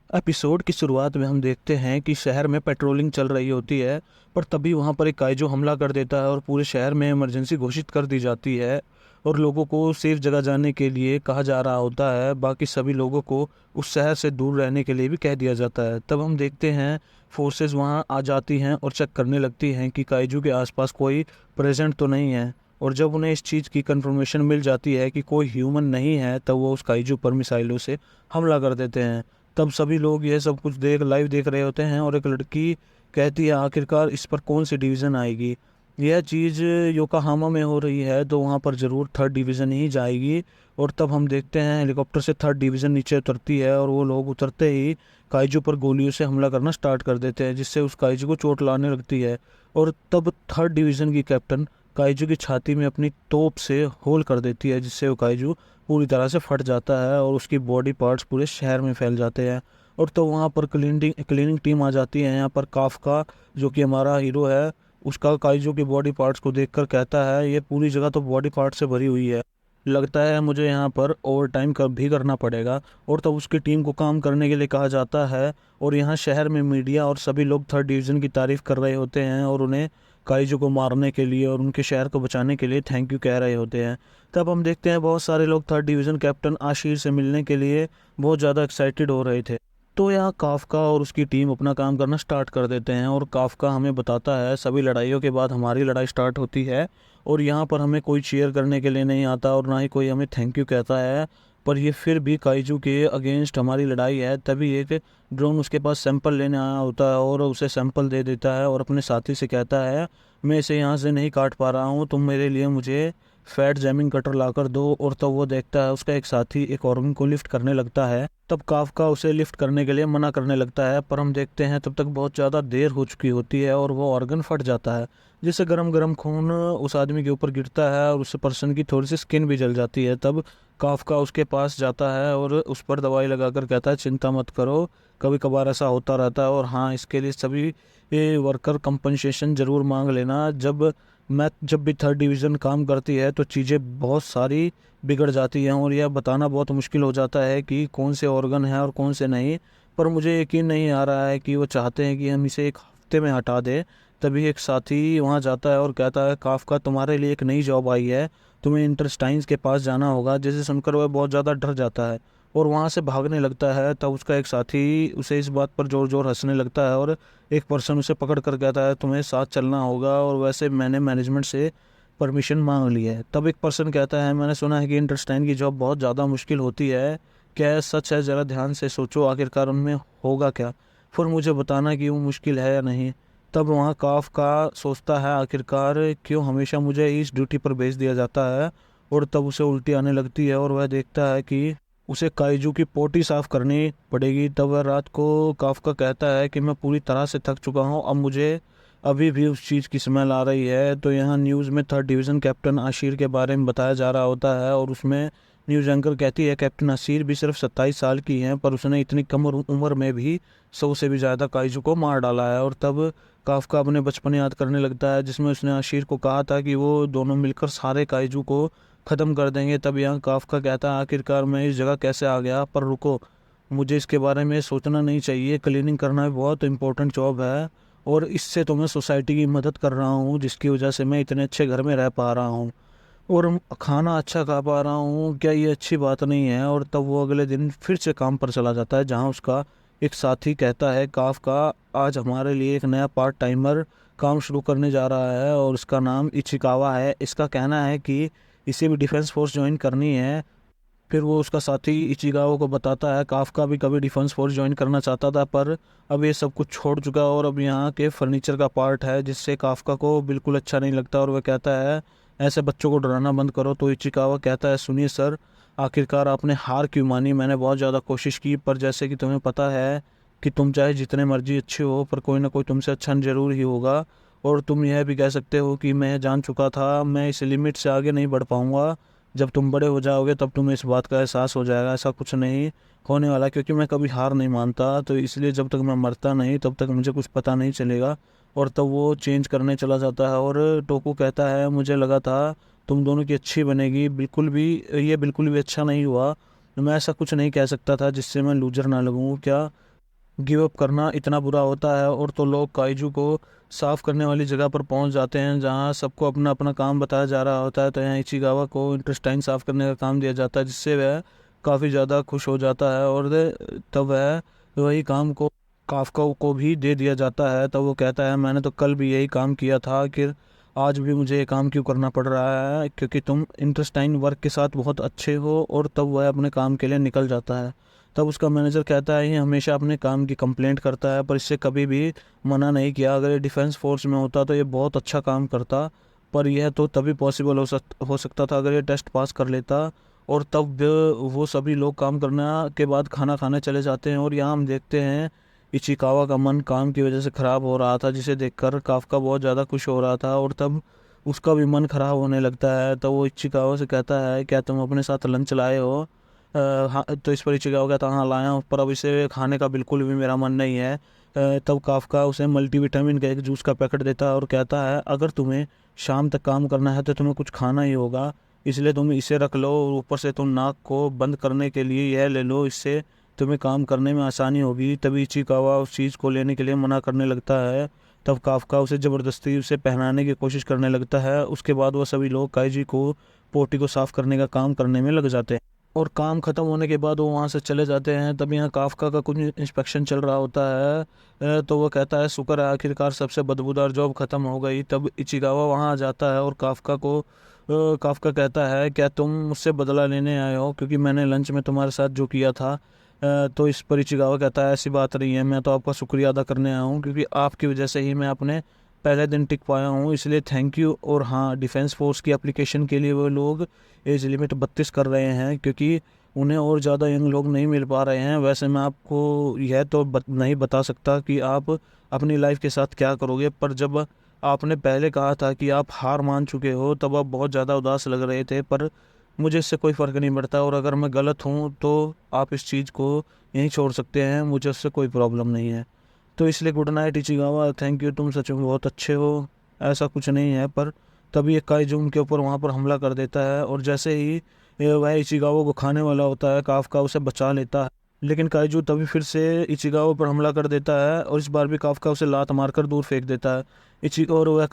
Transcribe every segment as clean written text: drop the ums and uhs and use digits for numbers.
Episode की शुरुआत में हम देखते हैं कि शहर में पेट्रोलिंग चल रही होती है। पर तभी वहां पर एक काइजू हमला कर देता है और पूरे शहर में इमरजेंसी घोषित कर दी जाती है। और लोगों को सेफ जगह जाने के लिए कहा जा रहा होता है, बाकी सभी लोगों को उस शहर से दूर रहने के लिए भी कह दिया जाता है। तब हम देखते हैं फोर्सेस वहां आ जाती हैं और चेक करने लगती हैं कि काइजू के आसपास कोई प्रेजेंट तो नहीं है। और जब उन्हें इस चीज़ की कंफर्मेशन मिल जाती है कि कोई ह्यूमन नहीं है, तब वो उस काइजू पर मिसाइलों से हमला कर देते हैं। तब सभी लोग ये सब कुछ लाइव देख रहे होते हैं और एक लड़की कहती है आखिरकार इस पर कौन सी डिवीज़न आएगी। यह चीज़ योकोहामा में हो रही है तो वहाँ पर ज़रूर थर्ड डिवीज़न ही जाएगी। और तब हम देखते हैं हेलीकॉप्टर से थर्ड डिवीज़न नीचे उतरती है और वो लोग उतरते ही काइजू पर गोलियों से हमला करना स्टार्ट कर देते हैं, जिससे उस काइजू को चोट लाने लगती है। और तब थर्ड डिवीज़न की कैप्टन काइजू की छाती में अपनी तोप से होल कर देती है, जिससे वो काइजू पूरी तरह से फट जाता है और उसकी बॉडी पार्ट्स पूरे शहर में फैल जाते हैं। और तो वहाँ पर क्लीनिंग टीम आ जाती है। यहाँ पर काफका, जो कि हमारा हीरो है, उसका काइजू की बॉडी पार्ट्स को देखकर कहता है ये पूरी जगह तो बॉडी पार्ट से भरी हुई है, लगता है मुझे यहाँ पर ओवर टाइम भी करना पड़ेगा। और तब उसकी टीम को काम करने के लिए कहा जाता है। और यहाँ शहर में मीडिया और सभी लोग थर्ड डिवीज़न की तारीफ कर रहे होते हैं और उन्हें काइजू को मारने के लिए और उनके शहर को बचाने के लिए थैंक यू कह रहे होते हैं। तब हम देखते हैं बहुत सारे लोग थर्ड डिवीज़न कैप्टन आशीर से मिलने के लिए बहुत ज़्यादा एक्साइटेड हो रहे थे। तो यहाँ काफका और उसकी टीम अपना काम करना स्टार्ट कर देते हैं और काफका हमें बताता है सभी लड़ाइयों के बाद हमारी लड़ाई स्टार्ट होती है। और यहाँ पर हमें कोई चीयर करने के लिए नहीं आता और ना ही कोई हमें थैंक यू कहता है। पर ये फिर भी काइजू के अगेंस्ट हमारी लड़ाई है। तभी एक ड्रोन उसके पास सैंपल लेने आया होता है और उसे सैंपल दे देता है और अपने साथी से कहता है मैं इसे यहाँ से नहीं काट पा रहा हूँ, तुम मेरे लिए मुझे फैट जैमिंग कटर लाकर दो। और तब वो देखता है उसका एक साथी एक ऑर्गन को लिफ्ट करने लगता है। तब काफका उसे लिफ्ट करने के लिए मना करने लगता है, पर हम देखते हैं तब तक बहुत ज़्यादा देर हो चुकी होती है और वो ऑर्गन फट जाता है, जिससे गरम गरम खून उस आदमी के ऊपर गिरता है और उस पर्सन की थोड़ी सी स्किन भी जल जाती है। तब काफका उसके पास जाता है और उस पर दवाई लगाकर कहता है चिंता मत करो, कभी कभार ऐसा होता रहता है और हाँ, इसके लिए सभी ये वर्कर कंपनसेशन ज़रूर मांग लेना। जब भी थर्ड डिवीज़न काम करती है तो चीज़ें बहुत सारी बिगड़ जाती हैं और यह बताना बहुत मुश्किल हो जाता है कि कौन से ऑर्गन हैं और कौन से नहीं। पर मुझे यकीन नहीं आ रहा है कि वो चाहते हैं कि हम इसे एक हफ्ते में हटा दें। तभी एक साथी वहाँ जाता है और कहता है काफका, तुम्हारे लिए एक नई जॉब आई है, तुम्हें इंटरस्टाइन्स के पास जाना होगा। जिसे सुनकर वह बहुत ज़्यादा डर जाता है और वहाँ से भागने लगता है। तब उसका एक साथी उसे इस बात पर जोर जोर हंसने लगता है और एक पर्सन उसे पकड़ कर कहता है तुम्हें साथ चलना होगा और वैसे मैंने मैनेजमेंट से परमिशन मांग ली है। तब एक पर्सन कहता है मैंने सुना है कि इंटरस्टाइन की जॉब बहुत ज़्यादा मुश्किल होती है, क्या यह सच है? ज़रा ध्यान से सोचो, आखिरकार उनमें होगा क्या, फिर मुझे बताना कि वो मुश्किल है या नहीं। तब वहाँ काफ का सोचता है आखिरकार क्यों हमेशा मुझे इस ड्यूटी पर भेज दिया जाता है। और तब उसे उल्टी आने लगती है और वह देखता है कि उसे काइजू की पोटी साफ करनी पड़ेगी। तब वह रात को काफका कहता है कि मैं पूरी तरह से थक चुका हूँ, अब मुझे अभी भी उस चीज़ की स्मेल आ रही है। तो यहाँ न्यूज़ में थर्ड डिवीज़न कैप्टन आशीर के बारे में बताया जा रहा होता है और उसमें न्यूज़ एंकर कहती है कैप्टन आशीर भी सिर्फ 27 साल की हैं, पर उसने इतनी कम उम्र में भी 100 से भी ज़्यादा काइजू को मार डाला है। और तब काफका अपने बचपन याद करने लगता है जिसमें उसने आशीर को कहा था कि वो दोनों मिलकर सारे काइजू को ख़त्म कर देंगे। तब यहाँ काफका कहता है आखिरकार मैं इस जगह कैसे आ गया, पर रुको, मुझे इसके बारे में सोचना नहीं चाहिए, क्लीनिंग करना भी बहुत इंपॉर्टेंट जॉब है और इससे तो मैं सोसाइटी की मदद कर रहा हूँ जिसकी वजह से मैं इतने अच्छे घर में रह पा रहा हूँ और खाना अच्छा खा पा रहा हूँ, क्या ये अच्छी बात नहीं है? और तब वो अगले दिन फिर से काम पर चला जाता है जहाँ उसका एक साथी कहता है काफ का आज हमारे लिए एक नया पार्ट टाइमर काम शुरू करने जा रहा है और उसका नाम इचिकावा है। इसका कहना है कि इसे भी डिफेंस फोर्स ज्वाइन करनी है। फिर वो उसका साथी इचिगावा को बताता है काफका भी कभी डिफेंस फोर्स ज्वाइन करना चाहता था, पर अब ये सब कुछ छोड़ चुका और अब यहाँ के फर्नीचर का पार्ट है, जिससे काफका को बिल्कुल अच्छा नहीं लगता और वह कहता है ऐसे बच्चों को डराना बंद करो। तो इचिकावा कहता है सुनिए सर, आखिरकार आपने हार क्यों मानी? मैंने बहुत ज़्यादा कोशिश की, पर जैसे कि तुम्हें पता है कि तुम चाहे जितने मर्जी अच्छे हो, पर कोई ना कोई तुमसे अच्छा जरूर ही होगा। और तुम यह भी कह सकते हो कि मैं जान चुका था मैं इस लिमिट से आगे नहीं बढ़ पाऊंगा, जब तुम बड़े हो जाओगे तब तुम्हें इस बात का एहसास हो जाएगा। ऐसा कुछ नहीं होने वाला, क्योंकि मैं कभी हार नहीं मानता, तो इसलिए जब तक मैं मरता नहीं तब तक मुझे कुछ पता नहीं चलेगा। और तब वो चेंज करने चला जाता है और टोकू कहता है मुझे लगा था तुम दोनों की अच्छी बनेगी, ये बिल्कुल भी अच्छा नहीं हुआ। मैं ऐसा कुछ नहीं कह सकता था जिससे मैं लूजर ना लगूँ क्या? गिव अप करना इतना बुरा होता है। और तो लोग काइजू को साफ़ करने वाली जगह पर पहुंच जाते हैं जहां सबको अपना अपना काम बताया जा रहा होता है। तो यहाँ इचिगावा को इंटेस्टाइन साफ़ करने का काम दिया जाता है, जिससे वह काफ़ी ज़्यादा खुश हो जाता है। और तब वह वही काम को काफ्का को भी दे दिया जाता है। तब वो कहता है मैंने तो कल भी यही काम किया था, कि आज भी मुझे ये काम क्यों करना पड़ रहा है, क्योंकि तुम इंटेस्टाइन वर्क के साथ बहुत अच्छे हो। और तब वह अपने काम के लिए निकल जाता है। तब उसका मैनेजर कहता है ये हमेशा अपने काम की कंप्लेंट करता है, पर इससे कभी भी मना नहीं किया। अगर ये डिफेंस फोर्स में होता तो ये बहुत अच्छा काम करता, पर यह तो तभी पॉसिबल हो सकता था अगर ये टेस्ट पास कर लेता। और तब वो सभी लोग काम करने के बाद खाना खाने चले जाते हैं। और यहाँ हम देखते हैं इचिकावा का मन काम की वजह से ख़राब हो रहा था, जिसे देखकर काफ्का बहुत ज़्यादा खुश हो रहा था। और तब उसका भी मन ख़राब होने लगता है। तो वो इचिकावा से कहता है क्या तुम अपने साथ लंच लाए हो? हाँ। तो इस पर इचिकावा कहता हाँ लाया हूँ, पर अब इसे खाने का बिल्कुल भी मेरा मन नहीं है। तब काफ्का उसे मल्टीविटामिन का एक जूस का पैकेट देता है और कहता है अगर तुम्हें शाम तक काम करना है तो तुम्हें कुछ खाना ही होगा, इसलिए तुम इसे रख लो। और ऊपर से तुम नाक को बंद करने के लिए यह ले लो, इससे तुम्हें काम करने में आसानी होगी। तभी इचिकावा उस चीज़ को लेने के लिए मना करने लगता है। तब काफ्का उसे ज़बरदस्ती उसे पहनाने की कोशिश करने लगता है। उसके बाद वह सभी लोग काइजी को पोटी को साफ़ करने का काम करने में लग जाते हैं। और काम ख़त्म होने के बाद वो वहाँ से चले जाते हैं। तब यहाँ काफ्का का कुछ इंस्पेक्शन चल रहा होता है। तो वो कहता है शुक्र है आखिरकार सबसे बदबूदार जॉब ख़त्म हो गई। तब इचिगावा वहाँ आ जाता है और काफ्का कहता है क्या तुम मुझसे बदला लेने आए हो, क्योंकि मैंने लंच में तुम्हारे साथ जो किया था। तो इस पर इचिगावा कहता है ऐसी बात नहीं है, मैं तो आपका शुक्रिया अदा करने आया हूँ, क्योंकि आपकी वजह से ही मैं अपने पहले दिन टिक पाया हूँ, इसलिए थैंक यू। और हाँ, डिफेंस फोर्स की एप्लीकेशन के लिए वो लोग एज लिमिट 32 कर रहे हैं, क्योंकि उन्हें और ज़्यादा यंग लोग नहीं मिल पा रहे हैं। वैसे मैं आपको यह तो नहीं बता सकता कि आप अपनी लाइफ के साथ क्या करोगे, पर जब आपने पहले कहा था कि आप हार मान चुके हो तब आप बहुत ज़्यादा उदास लग रहे थे, पर मुझे इससे कोई फ़र्क नहीं पड़ता। और अगर मैं गलत हूँ तो आप इस चीज़ को यहीं छोड़ सकते हैं, मुझे उससे कोई प्रॉब्लम नहीं है। तो इसलिए गुड नाइट इचिगावा, थैंक यू, तुम सच में बहुत अच्छे हो। ऐसा कुछ नहीं है। पर तभी एक काइजू उनके ऊपर वहाँ पर हमला कर देता है, और जैसे ही वह इचिगावा को खाने वाला होता है काफ्का उसे बचा लेता है। लेकिन काइजू तभी फिर से इचिगावा पर हमला कर देता है, और इस बार भी काफ्का उसे लात मारकर दूर फेंक देता है। और वह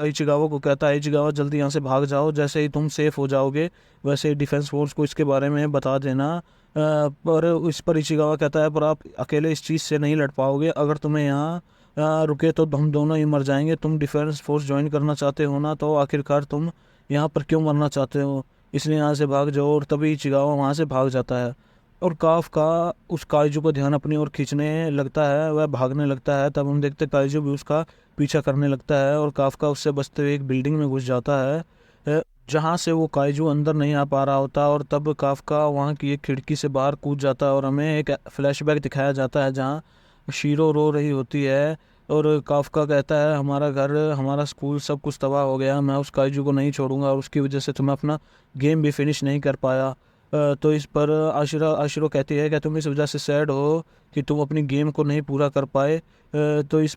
इचिगावा को कहता है इचिगावा जल्दी यहाँ से भाग जाओ, जैसे ही तुम सेफ हो जाओगे वैसे ही डिफेंस फोर्स को इसके बारे में बता देना। पर इस पर इचिगावा कहता है पर आप अकेले इस चीज़ से नहीं लड़ पाओगे, अगर तुम्हें यहाँ रुके तो हम दोनों ही मर जाएंगे। तुम डिफेंस फोर्स ज्वाइन करना चाहते हो ना, तो आखिरकार तुम यहाँ पर क्यों मरना चाहते हो, इसलिए यहाँ से भाग जाओ। और तभी इचिगावा वहाँ से भाग जाता है, और काफ्का उस काइजू का ध्यान अपनी ओर खींचने लगता है, वह भागने लगता है। तब हम देखते काइजू भी उसका पीछा करने लगता है, और काफ्का उससे बचते हुए एक बिल्डिंग में घुस जाता है, जहाँ से वो काइजू अंदर नहीं आ पा रहा होता। और तब काफ्का वहाँ की एक खिड़की से बाहर कूद जाता है, और हमें एक फ्लैशबैक दिखाया जाता है जहाँ शीरो रो रही होती है। और काफ्का कहता है हमारा घर, हमारा स्कूल, सब कुछ तबाह हो गया, मैं उस काइजू को नहीं छोड़ूंगा, और उसकी वजह से तो मैं अपना गेम भी फिनिश नहीं कर पाया। तो इस पर आशिरो कहती है कि तुम इस वजह से सैड हो कि तुम अपनी गेम को नहीं पूरा कर पाए। तो इस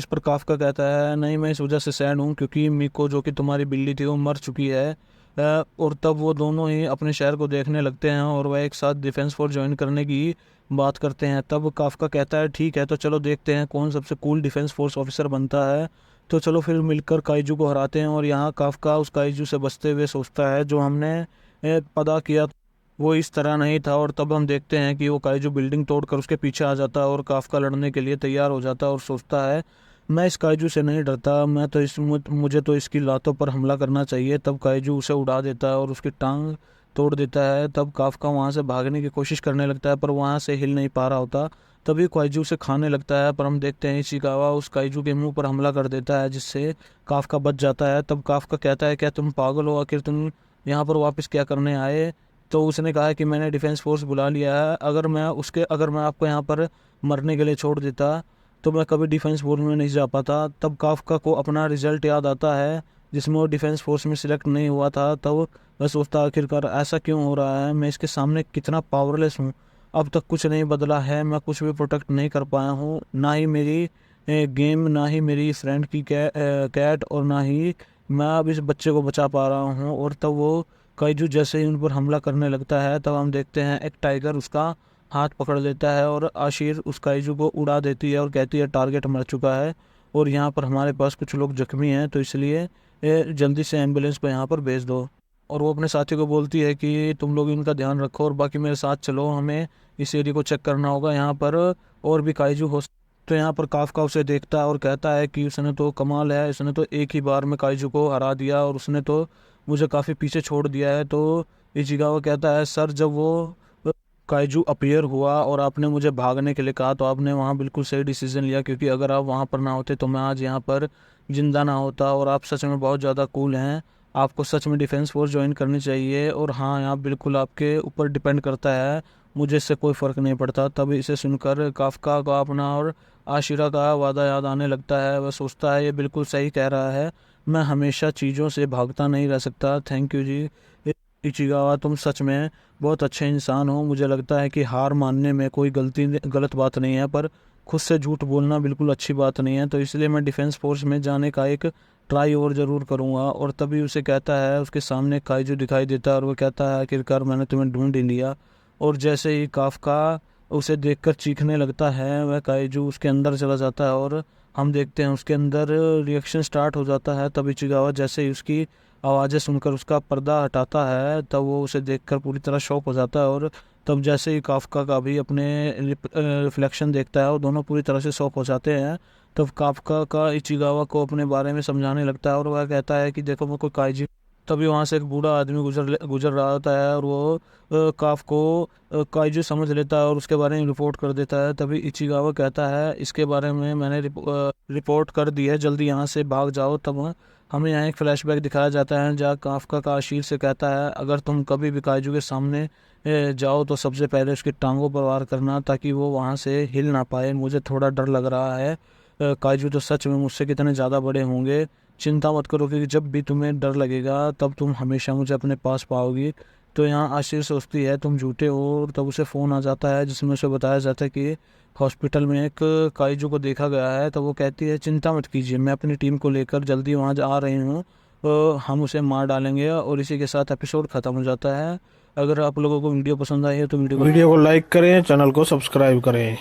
पर काफ्का कहता है नहीं, मैं इस वजह से सैड हूँ क्योंकि मीको जो कि तुम्हारी बिल्ली थी वो मर चुकी है। और तब वो दोनों ही अपने शहर को देखने लगते हैं, और वह एक साथ डिफेंस फोर्स ज्वाइन करने की बात करते हैं। तब काफ्का कहता है ठीक है, तो चलो देखते हैं कौन सबसे कूल डिफेंस फोर्स ऑफिसर बनता है। तो चलो फिर मिलकर काइजू को हराते हैं। और यहाँ काफ्का उस काइजू से बचते हुए सोचता है जो हमने पता किया वो इस तरह नहीं था। और तब हम देखते हैं कि वो काइजू बिल्डिंग तोड़कर उसके पीछे आ जाता है, और काफ्का लड़ने के लिए तैयार हो जाता है और सोचता है मैं इस काइजू से नहीं डरता, मैं तो मुझे तो इसकी लातों पर हमला करना चाहिए। तब काइजू उसे उड़ा देता है और उसकी टांग तोड़ देता है। तब काफ्का वहाँ से भागने की कोशिश करने लगता है, पर वहाँ से हिल नहीं पा रहा होता। तभी काइजू उसे खाने लगता है, पर हम देखते हैं इशिकावा उस काइजू के मुंह पर हमला कर देता है, जिससे काफ्का बच जाता है। तब काफ्का कहता है क्या तुम पागल हो, आखिर तुम यहाँ पर वापस क्या करने आए? तो उसने कहा कि मैंने डिफेंस फोर्स बुला लिया है, अगर मैं आपको यहाँ पर मरने के लिए छोड़ देता तो मैं कभी डिफेंस फोर्स में नहीं जा पाता। तब काफ्का को अपना रिजल्ट याद आता है जिसमें वो डिफेंस फोर्स में सिलेक्ट नहीं हुआ था। तब वह सोचता आखिरकार ऐसा क्यों हो रहा है, मैं इसके सामने कितना पावरलेस हूँ, अब तक कुछ नहीं बदला है, मैं कुछ भी प्रोटेक्ट नहीं कर पाया हूँ, ना ही मेरी गेम, ना ही मेरी फ्रेंड की कैट, और ना ही मैं अब इस बच्चे को बचा पा रहा हूँ। और तब वो काइजू जैसे ही उन पर हमला करने लगता है, तब हम देखते हैं एक टाइगर उसका हाथ पकड़ लेता है और आशिर उस काइजू को उड़ा देती है और कहती है टारगेट मर चुका है और यहाँ पर हमारे पास कुछ लोग जख्मी हैं, तो इसलिए जल्दी से एम्बुलेंस को यहाँ पर भेज दो। और वो अपने साथी को बोलती है कि तुम लोग इनका ध्यान रखो और बाकी मेरे साथ चलो, हमें इस एरिया को चेक करना होगा, यहाँ पर और भी काइजू हो। तो यहाँ पर काफका उसे देखता है और कहता है कि उसने तो कमाल है, उसने तो एक ही बार में काइजू को हरा दिया और उसने तो मुझे काफ़ी पीछे छोड़ दिया है। तो इचिगावा कहता है सर, जब वो काइजू अपीयर हुआ और आपने मुझे भागने के लिए कहा तो आपने वहाँ बिल्कुल सही डिसीजन लिया, क्योंकि अगर आप वहाँ पर ना होते तो मैं आज यहाँ पर जिंदा ना होता। और आप सच में बहुत ज़्यादा कूल हैं, आपको सच में डिफेंस फोर्स ज्वाइन करनी चाहिए। और हाँ, यहाँ बिल्कुल आपके ऊपर डिपेंड करता है, मुझे इससे कोई फ़र्क नहीं पड़ता। तब इसे सुनकर काफका का अपना और आशिरा का वादा याद आने लगता है। वह सोचता है ये बिल्कुल सही कह रहा है, मैं हमेशा चीज़ों से भागता नहीं रह सकता। थैंक यू जी इचिगावा, तुम सच में बहुत अच्छे इंसान हो। मुझे लगता है कि हार मानने में कोई गलत बात नहीं है, पर खुद से झूठ बोलना बिल्कुल अच्छी बात नहीं है। तो इसलिए मैं डिफेंस फोर्स में जाने का एक ट्राई और ज़रूर करूँगा। और तभी उसे कहता है, उसके सामने काइजू दिखाई देता है और वो कहता है आखिरकार मैंने तुम्हें ढूंढ ही लिया। और जैसे ही काफका उसे देखकर चीखने लगता है, वह काइजू उसके अंदर चला जाता है और हम देखते हैं उसके अंदर रिएक्शन स्टार्ट हो जाता है। तभी इचिगावा जैसे ही उसकी आवाज़ें सुनकर उसका पर्दा हटाता है, तब वो उसे देखकर पूरी तरह शॉक हो जाता है। और तब जैसे ही काफका का भी अपने रिफ्लेक्शन देखता है और दोनों पूरी तरह से शॉक हो जाते हैं। तब काफका का इचिगावा को अपने बारे में समझाने लगता है और वह कहता है कि देखो मैं कोई काइजी। तभी वहाँ से एक बूढ़ा आदमी गुजर रहा होता है और वो काफ को काइजू समझ लेता है और उसके बारे में रिपोर्ट कर देता है। तभी इचिगावा कहता है इसके बारे में मैंने रिपोर्ट कर दी है, जल्दी यहाँ से भाग जाओ। तब हमें यहाँ एक फ्लैशबैक दिखाया जाता है जहाँ काफका का आशीर से कहता है अगर तुम कभी भी काइजू के सामने जाओ तो सबसे पहले उसकी टांगों पर वार करना, ताकि वो वहाँ से हिल ना पाए। मुझे थोड़ा डर लग रहा है, काइजू तो सच में मुझसे कितने ज़्यादा बड़े होंगे। चिंता मत करो, क्योंकि जब भी तुम्हें डर लगेगा तब तुम हमेशा मुझे अपने पास पाओगी। तो यहाँ आशीर सोचती है तुम झूठे हो। और तब उसे फ़ोन आ जाता है जिसमें उसे बताया जाता है कि हॉस्पिटल में एक काइजू को देखा गया है। तो वो कहती है चिंता मत कीजिए, मैं अपनी टीम को लेकर जल्दी वहाँ आ रही हूँ, तो हम उसे मार डालेंगे। और इसी के साथ एपिसोड ख़त्म हो जाता है। अगर आप लोगों को वीडियो पसंद आई है तो वीडियो को लाइक करें, चैनल को सब्सक्राइब करें।